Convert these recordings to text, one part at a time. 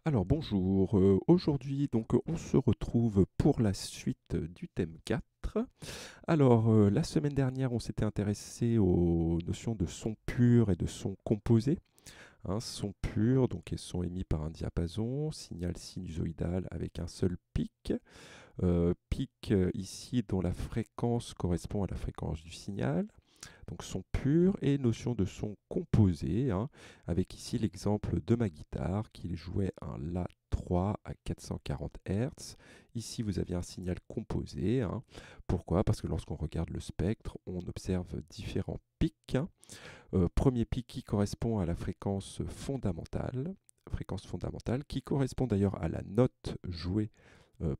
Alors bonjour, aujourd'hui donc on se retrouve pour la suite du thème 4. Alors la semaine dernière on s'était intéressé aux notions de son pur et de son composé. Son pur donc et son émis par un diapason, signal sinusoïdal avec un seul pic. Pic ici dont la fréquence correspond à la fréquence du signal. Donc son pur et notion de son composé, avec ici l'exemple de ma guitare qui jouait un La3 à 440 Hz. Ici vous aviez un signal composé. Pourquoi? Parce que lorsqu'on regarde le spectre, on observe différents pics. Premier pic qui correspond à la fréquence fondamentale, qui correspond d'ailleurs à la note jouée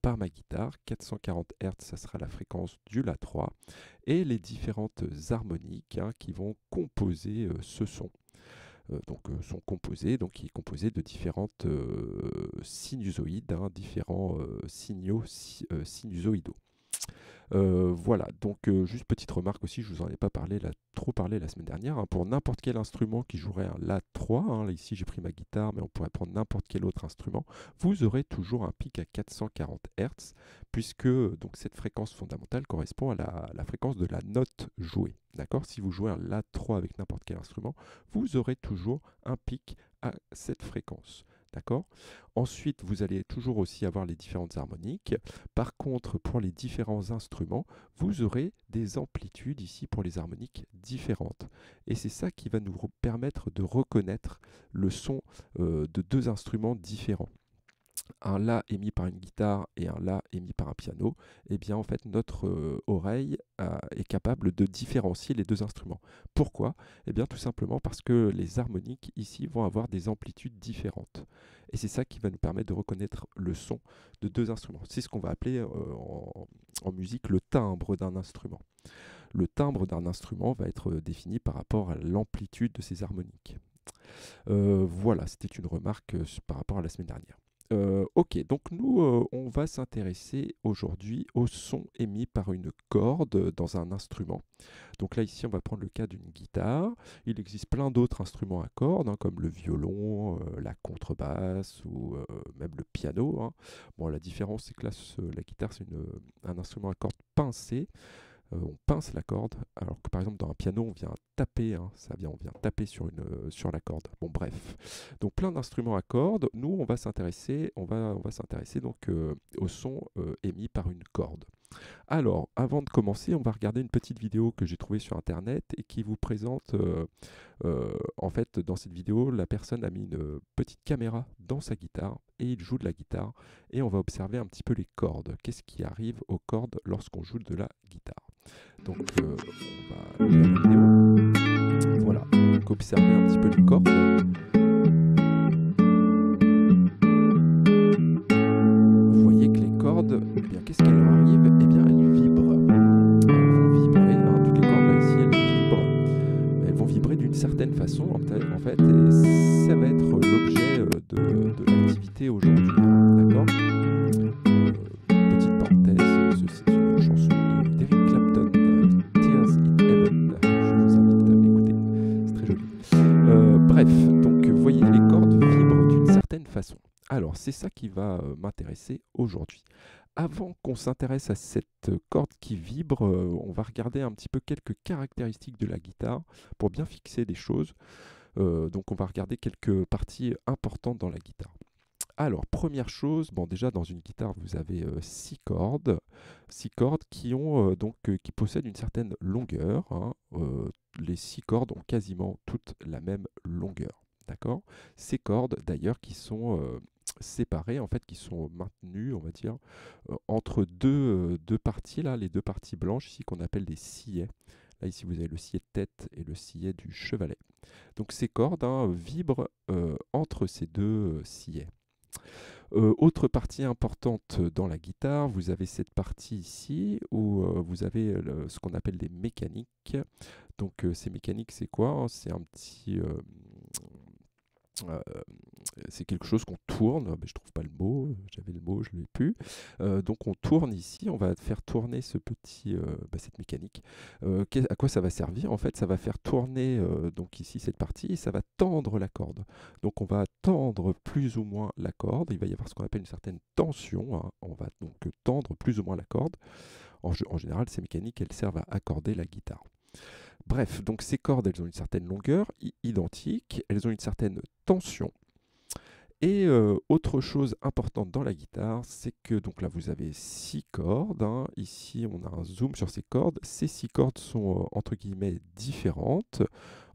par ma guitare. 440 Hz, ça sera la fréquence du La3, et les différentes harmoniques qui vont composer ce son. Son composé, donc qui est composé de différentes sinusoïdes, différents signaux sinusoïdaux. Voilà, donc juste petite remarque aussi, je vous en ai pas trop parlé la semaine dernière. Pour n'importe quel instrument qui jouerait un La3, là ici j'ai pris ma guitare, mais on pourrait prendre n'importe quel autre instrument, vous aurez toujours un pic à 440 Hz, puisque donc cette fréquence fondamentale correspond à la fréquence de la note jouée. D'accord? Si vous jouez un La3 avec n'importe quel instrument, vous aurez toujours un pic à cette fréquence. D'accord? Ensuite, vous allez toujours aussi avoir les différentes harmoniques. Par contre, pour les différents instruments, vous aurez des amplitudes ici pour les harmoniques différentes. Et c'est ça qui va nous permettre de reconnaître le son de deux instruments différents. Un La émis par une guitare et un La émis par un piano, eh bien en fait notre oreille est capable de différencier les deux instruments. Pourquoi? Eh bien tout simplement parce que les harmoniques ici vont avoir des amplitudes différentes. Et c'est ça qui va nous permettre de reconnaître le son de deux instruments. C'est ce qu'on va appeler en musique le timbre d'un instrument. Le timbre d'un instrument va être défini par rapport à l'amplitude de ses harmoniques. Voilà, c'était une remarque par rapport à la semaine dernière. Ok, donc nous, on va s'intéresser aujourd'hui au son émis par une corde dans un instrument. Donc là, ici, on va prendre le cas d'une guitare. Il existe plein d'autres instruments à cordes, comme le violon, la contrebasse ou même le piano. Bon, la différence, c'est que là, la guitare, c'est un instrument à cordes pincées. On pince la corde, alors que par exemple dans un piano on vient taper, on vient taper sur la corde. Bon bref, donc plein d'instruments à cordes. Nous on va s'intéresser, donc au son émis par une corde. Alors, avant de commencer, on va regarder une petite vidéo que j'ai trouvée sur internet et qui vous présente, en fait, dans cette vidéo, la personne a mis une petite caméra dans sa guitare et il joue de la guitare et on va observer un petit peu les cordes. Qu'est-ce qui arrive aux cordes lorsqu'on joue de la guitare? Donc, on va lire la vidéo. Voilà, donc observez un petit peu les cordes. Vous voyez que les cordes, eh bien, qu'est-ce qui leur arrive? Eh bien, elles vibrent. Elles vont vibrer, toutes les cordes là ici, elles vibrent. Elles vont vibrer d'une certaine façon, en fait, et ça va être l'objet de l'activité aujourd'hui. D'accord? Petite parenthèse, ceci est une chanson d'Eric Clapton, Tears in Heaven. Je vous invite à l'écouter, c'est très joli. Bref, donc vous voyez, les cordes vibrent d'une certaine façon. Alors, c'est ça qui va m'intéresser aujourd'hui. Avant qu'on s'intéresse à cette corde qui vibre, on va regarder un petit peu quelques caractéristiques de la guitare pour bien fixer les choses. Donc on va regarder quelques parties importantes dans la guitare. Alors, première chose, bon déjà dans une guitare vous avez 6 cordes qui possèdent une certaine longueur. Les 6 cordes ont quasiment toutes la même longueur. D'accord? Ces cordes d'ailleurs qui sont séparées, en fait, qui sont maintenues, on va dire, entre deux parties, là, les deux parties blanches ici qu'on appelle des sillets. Là ici vous avez le sillet de tête et le sillet du chevalet. Donc ces cordes vibrent entre ces deux sillets. Autre partie importante dans la guitare, vous avez cette partie ici où vous avez ce qu'on appelle des mécaniques. Donc ces mécaniques, c'est quoi? C'est Euh, c'est quelque chose qu'on tourne, mais je trouve pas le mot, j'avais le mot, je ne l'ai plus. Donc on tourne ici, on va faire tourner cette mécanique. À quoi ça va servir? En fait, ça va faire tourner donc ici cette partie et ça va tendre la corde. Donc on va tendre plus ou moins la corde, il va y avoir ce qu'on appelle une certaine tension, hein. On va donc tendre plus ou moins la corde. En général, ces mécaniques, elles servent à accorder la guitare. Bref, donc ces cordes, elles ont une certaine longueur identique, elles ont une certaine tension. Et autre chose importante dans la guitare, c'est que donc là vous avez 6 cordes, hein. Ici on a un zoom sur ces cordes. Ces 6 cordes sont entre guillemets différentes.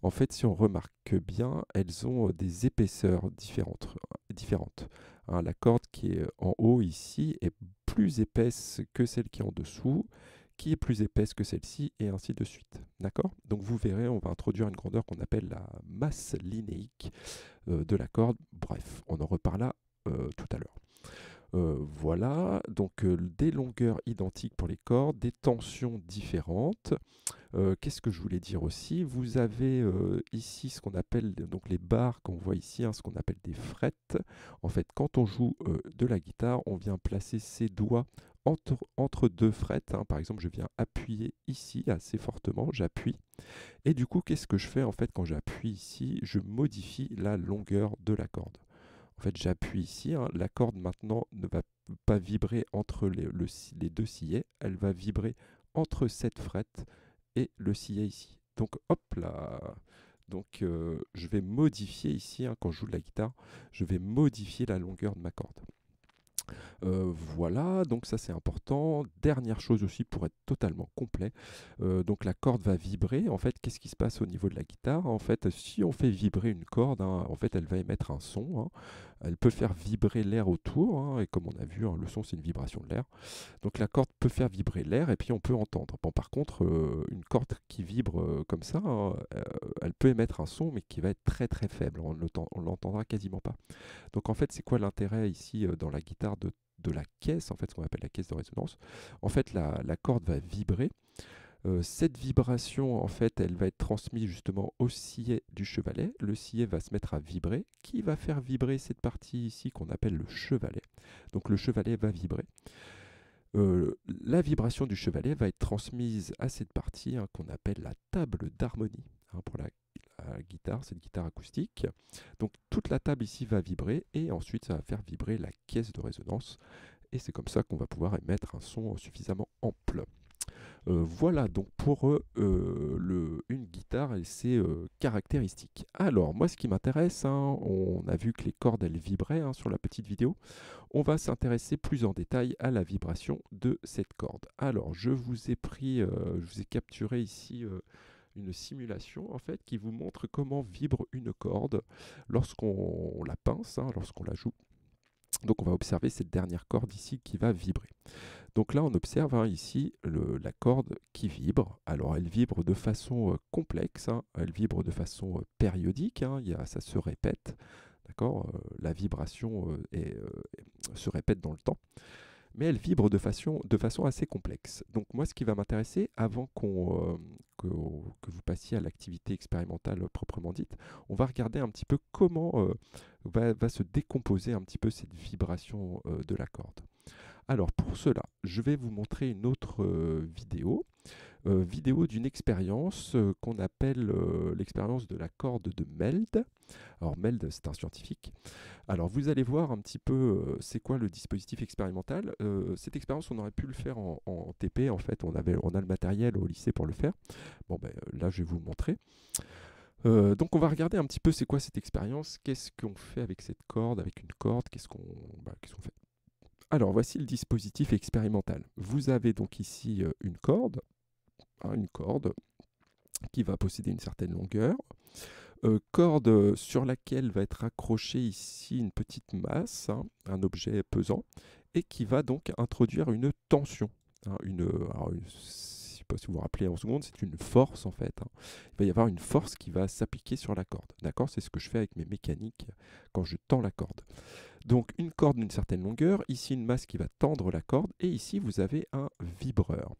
En fait, si on remarque bien, elles ont des épaisseurs différentes, hein. La corde qui est en haut ici est plus épaisse que celle qui est en dessous, qui est plus épaisse que celle-ci, et ainsi de suite. D'accord? Donc vous verrez, on va introduire une grandeur qu'on appelle la masse linéique de la corde. Bref, on en reparlera tout à l'heure. Voilà, donc des longueurs identiques pour les cordes, des tensions différentes. Qu'est-ce que je voulais dire aussi? Vous avez ici ce qu'on appelle donc les barres qu'on voit ici, hein, ce qu'on appelle des frettes. En fait, quand on joue de la guitare, on vient placer ses doigts entre deux frettes, hein. Par exemple, je viens appuyer ici assez fortement, j'appuie. Et du coup, qu'est-ce que je fais en fait quand j'appuie ici? Je modifie la longueur de la corde. En fait, j'appuie ici, hein, la corde maintenant ne va pas vibrer entre les deux sillets, elle va vibrer entre cette frette et le sillet ici. Donc hop là, donc je vais modifier ici, hein, quand je joue de la guitare, je vais modifier la longueur de ma corde. Voilà, donc ça c'est important. Dernière chose aussi pour être totalement complet, donc la corde va vibrer. En fait, qu'est-ce qui se passe au niveau de la guitare? En fait, si on fait vibrer une corde, hein, en fait, elle va émettre un son, hein. Elle peut faire vibrer l'air autour, hein, et comme on a vu, hein, le son c'est une vibration de l'air. Donc la corde peut faire vibrer l'air et puis on peut entendre. Bon, par contre, une corde qui vibre comme ça, hein, elle peut émettre un son mais qui va être très très faible. On l'entendra quasiment pas. Donc en fait, c'est quoi l'intérêt ici dans la guitare de la caisse, en fait, ce qu'on appelle la caisse de résonance? En fait, la corde va vibrer. Cette vibration, en fait, elle va être transmise justement au sillet du chevalet. Le sillet va se mettre à vibrer, qui va faire vibrer cette partie ici qu'on appelle le chevalet. Donc le chevalet va vibrer. La vibration du chevalet va être transmise à cette partie, hein, qu'on appelle la table d'harmonie, hein, pour la guitare, c'est une guitare acoustique. Donc toute la table ici va vibrer et ensuite ça va faire vibrer la caisse de résonance et c'est comme ça qu'on va pouvoir émettre un son suffisamment ample. Voilà donc pour une guitare et ses caractéristiques. Alors moi ce qui m'intéresse, hein, on a vu que les cordes elles vibraient, hein, sur la petite vidéo. On va s'intéresser plus en détail à la vibration de cette corde. Alors je vous ai capturé ici une simulation en fait qui vous montre comment vibre une corde lorsqu'on la pince, hein, lorsqu'on la joue. Donc on va observer cette dernière corde ici qui va vibrer. Donc là on observe, hein, ici la corde qui vibre. Alors elle vibre de façon complexe, hein, elle vibre de façon périodique, hein, ça se répète. D'accord, la vibration se répète dans le temps, mais elle vibre de façon assez complexe. Donc moi, ce qui va m'intéresser, avant que vous passiez à l'activité expérimentale proprement dite, on va regarder un petit peu comment va se décomposer un petit peu cette vibration de la corde. Alors pour cela, je vais vous montrer une autre vidéo d'une expérience qu'on appelle l'expérience de la corde de Meld. Alors Meld, c'est un scientifique. Alors vous allez voir un petit peu c'est quoi le dispositif expérimental. Cette expérience, on aurait pu le faire en TP, en fait, on a le matériel au lycée pour le faire. Bon ben là je vais vous le montrer. Donc on va regarder un petit peu c'est quoi cette expérience, qu'est-ce qu'on fait avec cette corde, avec une corde, qu'est-ce qu'on fait. Alors voici le dispositif expérimental. Vous avez donc ici une corde, hein, une corde qui va posséder une certaine longueur. Corde sur laquelle va être accrochée ici une petite masse, hein, un objet pesant, et qui va donc introduire une tension, hein, je ne sais pas si vous vous rappelez en seconde, c'est une force en fait, hein. Il va y avoir une force qui va s'appliquer sur la corde. D'accord, c'est ce que je fais avec mes mécaniques quand je tends la corde. Donc une corde d'une certaine longueur, ici une masse qui va tendre la corde, et ici vous avez un vibreur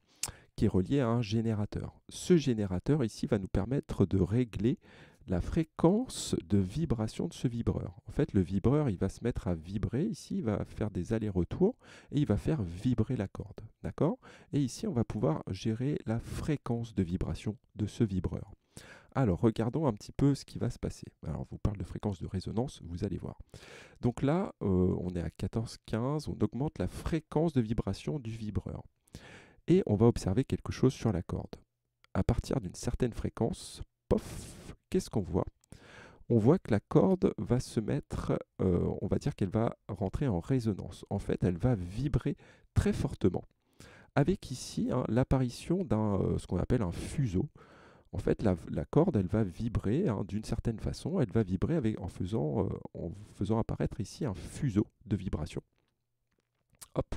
qui est relié à un générateur. Ce générateur ici va nous permettre de régler la fréquence de vibration de ce vibreur. En fait, le vibreur, il va se mettre à vibrer. Ici, il va faire des allers-retours et il va faire vibrer la corde. D'accord? Et ici, on va pouvoir gérer la fréquence de vibration de ce vibreur. Alors, regardons un petit peu ce qui va se passer. Alors, je vous parle de fréquence de résonance, vous allez voir. Donc là, on est à 14-15, on augmente la fréquence de vibration du vibreur. Et on va observer quelque chose sur la corde. À partir d'une certaine fréquence, pof, qu'est-ce qu'on voit? On voit que la corde va se mettre, on va dire qu'elle va rentrer en résonance. En fait, elle va vibrer très fortement. Avec ici l'apparition d'un ce qu'on appelle un fuseau. En fait, la corde, elle va vibrer d'une certaine façon. Elle va vibrer en faisant apparaître ici un fuseau de vibration. Hop,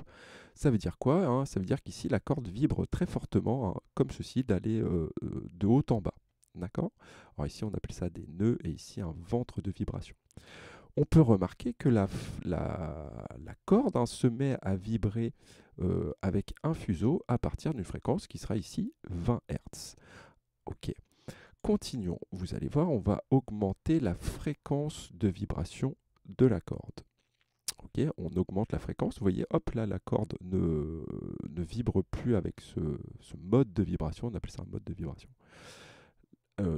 ça veut dire quoi? Ça veut dire qu'ici, la corde vibre très fortement, comme ceci, d'aller de haut en bas. D'accord? Alors ici, on appelle ça des nœuds et ici un ventre de vibration. On peut remarquer que la corde se met à vibrer avec un fuseau à partir d'une fréquence qui sera ici 20 Hz. Ok. Continuons. Vous allez voir, on va augmenter la fréquence de vibration de la corde. Ok, on augmente la fréquence. Vous voyez, hop, là, la corde ne vibre plus avec ce mode de vibration. On appelle ça un mode de vibration.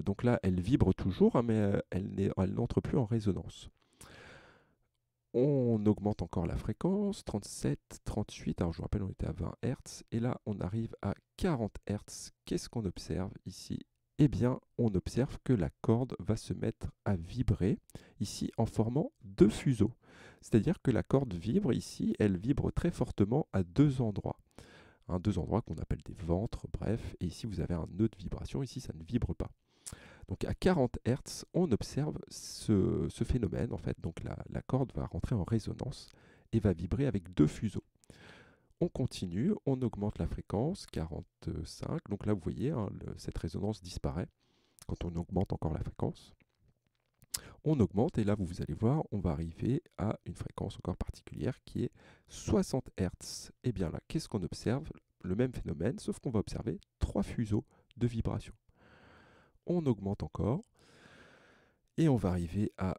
Donc là, elle vibre toujours, mais elle n'entre plus en résonance. On augmente encore la fréquence, 37, 38. Alors je vous rappelle, on était à 20 Hz. Et là, on arrive à 40 Hz. Qu'est-ce qu'on observe ici? Eh bien, on observe que la corde va se mettre à vibrer ici en formant deux fuseaux. C'est-à-dire que la corde vibre ici, elle vibre très fortement à deux endroits. Deux endroits qu'on appelle des ventres, bref. Et ici, vous avez un nœud de vibration. Ici, ça ne vibre pas. Donc à 40 Hz, on observe ce phénomène. En fait, donc la corde va rentrer en résonance et va vibrer avec deux fuseaux. On continue, on augmente la fréquence, 45. Donc là, vous voyez, cette résonance disparaît quand on augmente encore la fréquence. On augmente et là, vous allez voir, on va arriver à une fréquence encore particulière qui est 60 Hz. Et bien là, qu'est-ce qu'on observe? Le même phénomène, sauf qu'on va observer trois fuseaux de vibration. On augmente encore et on va arriver à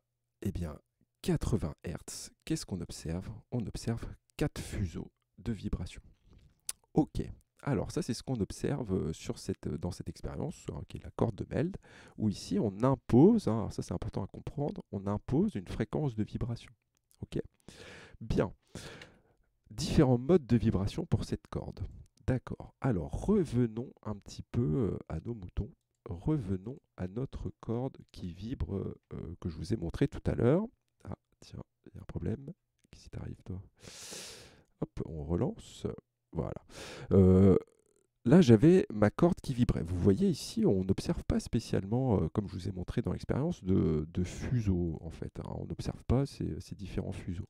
80 Hz. Qu'est-ce qu'on observe? On observe 4 fuseaux de vibration. Ok, alors ça c'est ce qu'on observe dans cette expérience, qui est la corde de Meld, où ici on impose, alors ça c'est important à comprendre, on impose une fréquence de vibration. Ok, bien. Différents modes de vibration pour cette corde. D'accord, alors revenons un petit peu à nos moutons. Revenons à notre corde qui vibre, que je vous ai montré tout à l'heure. Ah, tiens, il y a un problème. Qu'est-ce qui t'arrive, toi? Hop, on relance. Voilà. Là, j'avais ma corde qui vibrait. Vous voyez ici, on n'observe pas spécialement, comme je vous ai montré dans l'expérience, de fuseaux, en fait. On n'observe pas ces différents fuseaux.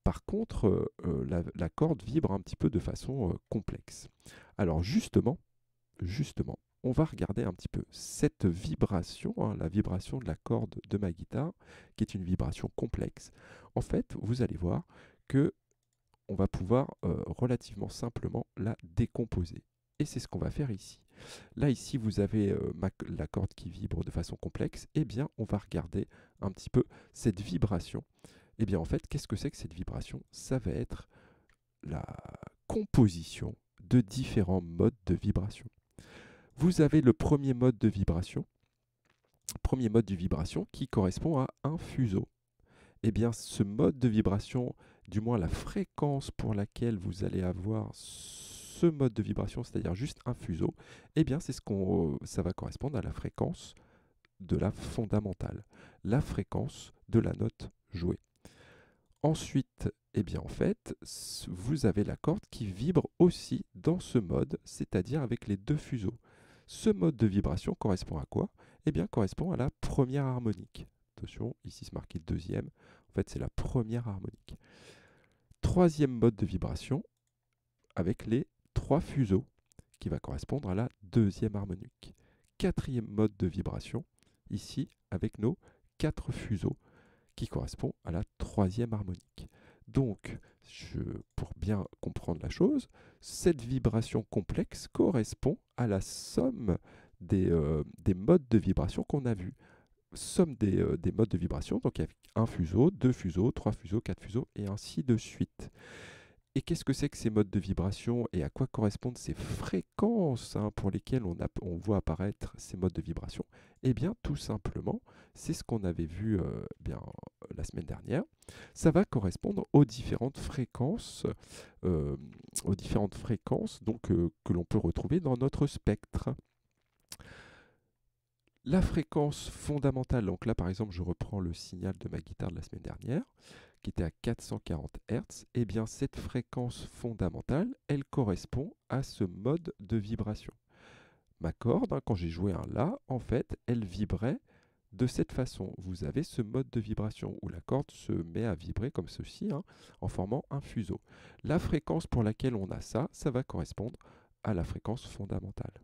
Par contre, la corde vibre un petit peu de façon complexe. Alors justement, on va regarder un petit peu cette vibration, la vibration de la corde de ma guitare, qui est une vibration complexe. En fait, vous allez voir que on va pouvoir relativement simplement la décomposer. Et c'est ce qu'on va faire ici. Là, ici, vous avez la corde qui vibre de façon complexe. Eh bien, on va regarder un petit peu cette vibration. Eh bien, en fait, qu'est-ce que c'est que cette vibration? Ça va être la composition de différents modes de vibration. Vous avez le premier mode de vibration qui correspond à un fuseau. Eh bien, ce mode de vibration, du moins la fréquence pour laquelle vous allez avoir ce mode de vibration, c'est-à-dire juste un fuseau, eh bien, ça va correspondre à la fréquence de la fondamentale, la fréquence de la note jouée. Ensuite, eh bien, en fait, vous avez la corde qui vibre aussi dans ce mode, c'est-à-dire avec les deux fuseaux. Ce mode de vibration correspond à quoi? Eh bien, correspond à la première harmonique. Attention, ici c'est marqué deuxième. En fait, c'est la première harmonique. Troisième mode de vibration avec les trois fuseaux qui va correspondre à la deuxième harmonique. Quatrième mode de vibration, ici avec nos quatre fuseaux qui correspond à la troisième harmonique. Donc, pour bien comprendre la chose, cette vibration complexe correspond à la somme des modes de vibration qu'on a vus. somme des modes de vibration, donc avec un fuseau, deux fuseaux, trois fuseaux, quatre fuseaux, et ainsi de suite. Et qu'est-ce que c'est que ces modes de vibration et à quoi correspondent ces fréquences pour lesquelles on voit apparaître ces modes de vibration? Eh bien, tout simplement, c'est ce qu'on avait vu la semaine dernière. Ça va correspondre euh, aux différentes fréquences donc, que l'on peut retrouver dans notre spectre. La fréquence fondamentale, donc là par exemple je reprends le signal de ma guitare de la semaine dernière, qui était à 440 Hz, et bien cette fréquence fondamentale, elle correspond à ce mode de vibration. Ma corde, quand j'ai joué un La, en fait, elle vibrait de cette façon. Vous avez ce mode de vibration où la corde se met à vibrer comme ceci, en formant un fuseau. La fréquence pour laquelle on a ça, ça va correspondre à la fréquence fondamentale.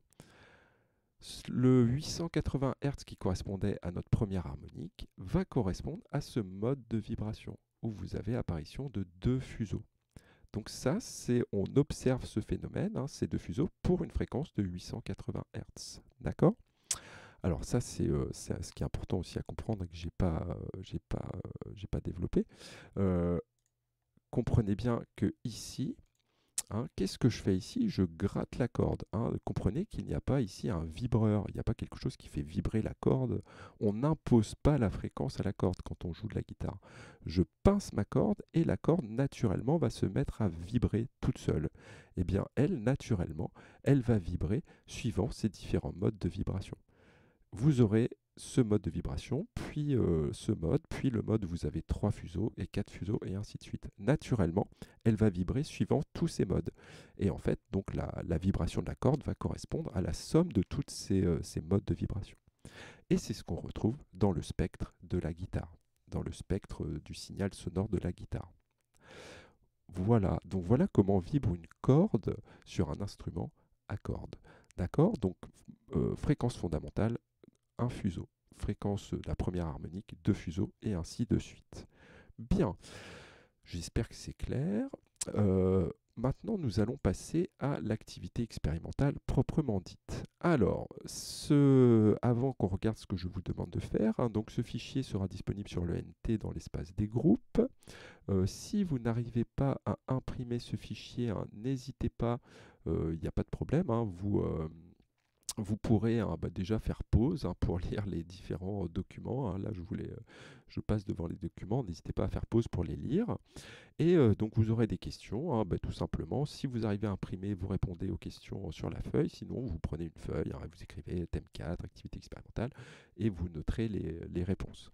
Le 880 Hz qui correspondait à notre première harmonique va correspondre à ce mode de vibration où vous avez apparition de deux fuseaux. Donc ça, on observe ce phénomène, ces deux fuseaux, pour une fréquence de 880 Hz. D'accord? Alors ça, c'est ce qui est important aussi à comprendre et que j'ai pas développé. Comprenez bien que ici, qu'est-ce que je fais ici? Je gratte la corde. Comprenez qu'il n'y a pas ici un vibreur, il n'y a pas quelque chose qui fait vibrer la corde. On n'impose pas la fréquence à la corde quand on joue de la guitare. Je pince ma corde et la corde naturellement va se mettre à vibrer toute seule. Eh bien, elle, naturellement, elle va vibrer suivant ces différents modes de vibration. Vous aurez ce mode de vibration, puis ce mode, puis le mode où vous avez 3 fuseaux et 4 fuseaux et ainsi de suite. Naturellement, elle va vibrer suivant tous ces modes. Et en fait, donc la vibration de la corde va correspondre à la somme de tous ces modes de vibration. Et c'est ce qu'on retrouve dans le spectre de la guitare, dans le spectre du signal sonore de la guitare. Voilà, donc voilà comment vibre une corde sur un instrument à cordes. D'accord? Donc fréquence fondamentale, un fuseau. Fréquence de la première harmonique, deux fuseaux, et ainsi de suite. Bien, j'espère que c'est clair. Maintenant, nous allons passer à l'activité expérimentale proprement dite. Alors, avant qu'on regarde ce que je vous demande de faire, donc ce fichier sera disponible sur le NT dans l'espace des groupes. Si vous n'arrivez pas à imprimer ce fichier, n'hésitez pas, il n'y a pas de problème, vous pourrez déjà faire pause pour lire les différents documents. Là, je passe devant les documents. N'hésitez pas à faire pause pour les lire. Et donc, vous aurez des questions. Tout simplement, si vous arrivez à imprimer, vous répondez aux questions sur la feuille. Sinon, vous prenez une feuille, vous écrivez thème 4, activité expérimentale, et vous noterez les réponses.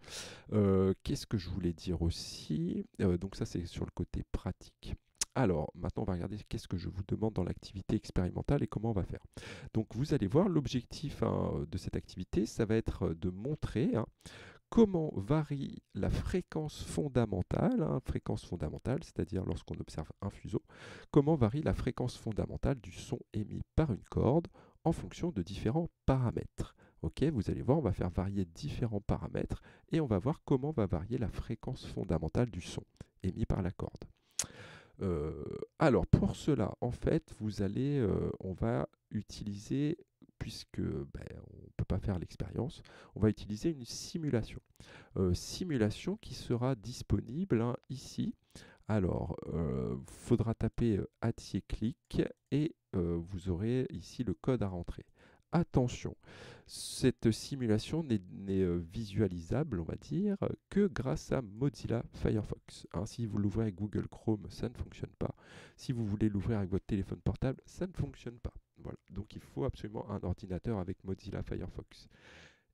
Qu'est-ce que je voulais dire aussi? Donc ça, c'est sur le côté pratique. Alors, maintenant, on va regarder qu'est-ce que je vous demande dans l'activité expérimentale et comment on va faire. Donc, vous allez voir, l'objectif de cette activité, ça va être de montrer comment varie la fréquence fondamentale, c'est-à-dire lorsqu'on observe un fuseau, comment varie la fréquence fondamentale du son émis par une corde en fonction de différents paramètres. Ok, vous allez voir, on va faire varier différents paramètres et on va voir comment va varier la fréquence fondamentale du son émis par la corde. Alors pour cela, en fait, on va utiliser, puisque on ne peut pas faire l'expérience, on va utiliser une simulation. Simulation qui sera disponible ici. Alors, faudra taper @click et vous aurez ici le code à rentrer. Attention, cette simulation n'est visualisable, on va dire, que grâce à Mozilla Firefox. Si vous l'ouvrez avec Google Chrome, ça ne fonctionne pas. Si vous voulez l'ouvrir avec votre téléphone portable, ça ne fonctionne pas. Voilà. Donc il faut absolument un ordinateur avec Mozilla Firefox.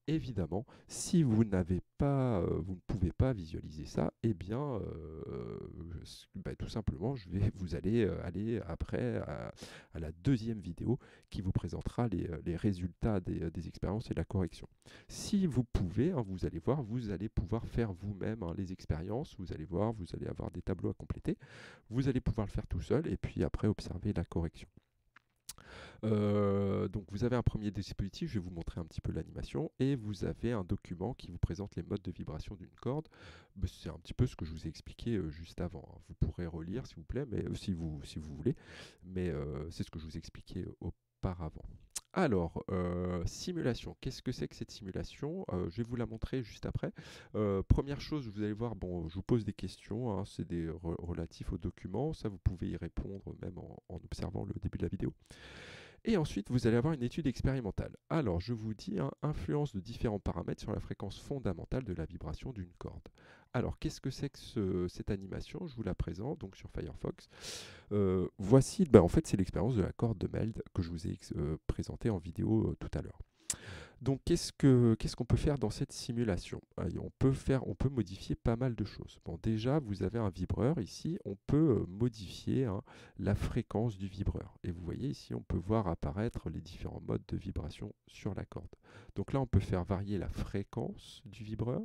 Évidemment, si vous vous ne pouvez pas visualiser ça, eh bien, tout simplement, vous allez aller après à la deuxième vidéo qui vous présentera les résultats des expériences et de la correction. Si vous pouvez, vous allez voir, vous allez pouvoir faire vous-même les expériences, vous allez voir, vous allez avoir des tableaux à compléter, vous allez pouvoir le faire tout seul et puis après observer la correction. Donc vous avez un premier dispositif, je vais vous montrer un petit peu l'animation, et vous avez un document qui vous présente les modes de vibration d'une corde. C'est un petit peu ce que je vous ai expliqué juste avant. Vous pourrez relire s'il vous plaît, mais si vous voulez, mais c'est ce que je vous ai expliqué auparavant. Alors, simulation, qu'est-ce que c'est que cette simulation? Je vais vous la montrer juste après. Première chose, vous allez voir, bon, je vous pose des questions, hein, c'est des relatifs au document, ça vous pouvez y répondre même en observant le début de la vidéo. Et ensuite, vous allez avoir une étude expérimentale. Alors, je vous dis, hein, influence de différents paramètres sur la fréquence fondamentale de la vibration d'une corde. Alors, qu'est-ce que c'est que cette animation? Je vous la présente donc sur Firefox. Voici, en fait, c'est l'expérience de la corde de Meld que je vous ai présentée en vidéo tout à l'heure. Donc, qu'est-ce qu'on peut faire dans cette simulation? On peut modifier pas mal de choses. Bon, déjà, vous avez un vibreur ici. On peut modifier, hein, la fréquence du vibreur. Et vous voyez ici, on peut voir apparaître les différents modes de vibration sur la corde. Donc là, on peut faire varier la fréquence du vibreur.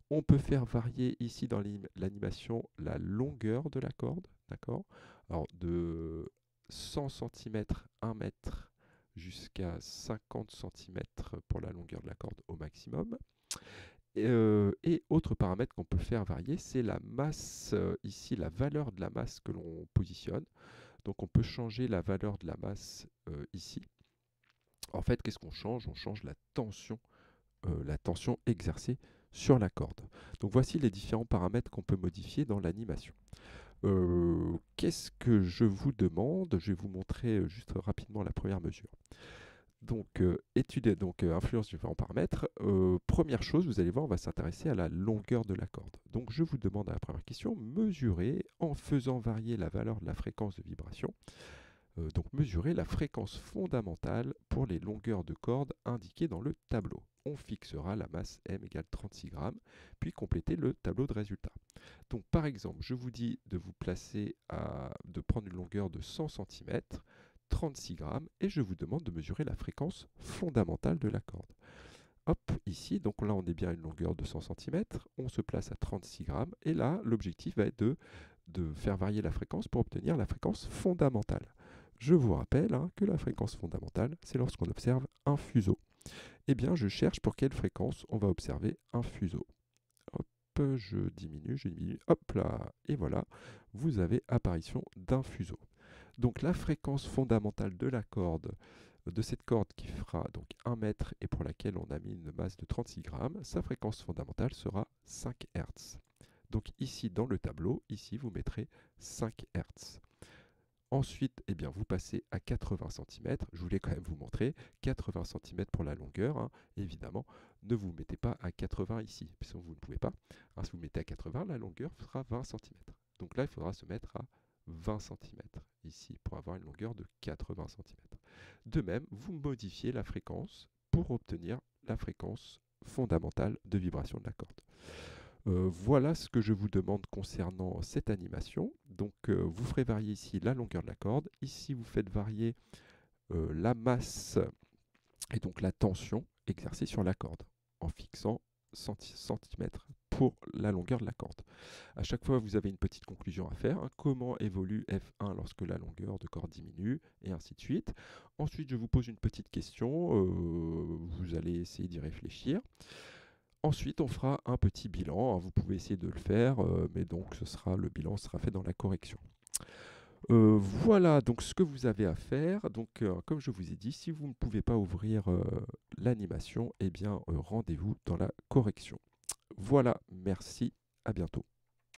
On peut faire varier ici dans l'animation la longueur de la corde. D'accord? Alors, de 100 cm, 1 mètre, jusqu'à 50 cm pour la longueur de la corde au maximum. Et autre paramètre qu'on peut faire varier, c'est la masse, ici la valeur de la masse que l'on positionne. Donc on peut changer la valeur de la masse ici. En fait, qu'est-ce qu'on change? On change la tension exercée sur la corde. Donc voici les différents paramètres qu'on peut modifier dans l'animation. Qu'est-ce que je vous demande? Je vais vous montrer juste rapidement la première mesure. Donc, influence différents paramètres. Première chose, vous allez voir, on va s'intéresser à la longueur de la corde. Donc, je vous demande à la première question, mesurer en faisant varier la valeur de la fréquence de vibration. Donc, mesurer la fréquence fondamentale pour les longueurs de corde indiquées dans le tableau. On fixera la masse M égale 36 grammes, puis compléter le tableau de résultats. Donc, par exemple, je vous dis de vous placer de prendre une longueur de 100 cm, 36 grammes, et je vous demande de mesurer la fréquence fondamentale de la corde. Hop, ici, donc là on est bien à une longueur de 100 cm, on se place à 36 grammes, et là l'objectif va être de faire varier la fréquence pour obtenir la fréquence fondamentale. Je vous rappelle, hein, que la fréquence fondamentale, c'est lorsqu'on observe un fuseau. Eh bien, je cherche pour quelle fréquence on va observer un fuseau. Hop, je diminue, hop là, et voilà, vous avez apparition d'un fuseau. Donc la fréquence fondamentale de la corde, de cette corde qui fera donc 1 mètre et pour laquelle on a mis une masse de 36 grammes, sa fréquence fondamentale sera 5 Hz. Donc ici dans le tableau, ici vous mettrez 5 Hz. Ensuite, eh bien, vous passez à 80 cm. Je voulais quand même vous montrer 80 cm pour la longueur. Hein. Évidemment, ne vous mettez pas à 80 ici, puisque vous ne pouvez pas. Hein, si vous mettez à 80, la longueur sera 20 cm. Donc là, il faudra se mettre à 20 cm ici pour avoir une longueur de 80 cm. De même, vous modifiez la fréquence pour obtenir la fréquence fondamentale de vibration de la corde. Voilà ce que je vous demande concernant cette animation. Donc vous ferez varier ici la longueur de la corde. Ici vous faites varier la masse et donc la tension exercée sur la corde en fixant centimètres pour la longueur de la corde. À chaque fois vous avez une petite conclusion à faire. Hein, comment évolue F1 lorsque la longueur de corde diminue et ainsi de suite. Ensuite je vous pose une petite question. Vous allez essayer d'y réfléchir. Ensuite, on fera un petit bilan. Vous pouvez essayer de le faire, mais donc le bilan sera fait dans la correction. Voilà donc ce que vous avez à faire. Donc, comme je vous ai dit, si vous ne pouvez pas ouvrir l'animation, eh bien, rendez-vous dans la correction. Voilà, merci, à bientôt.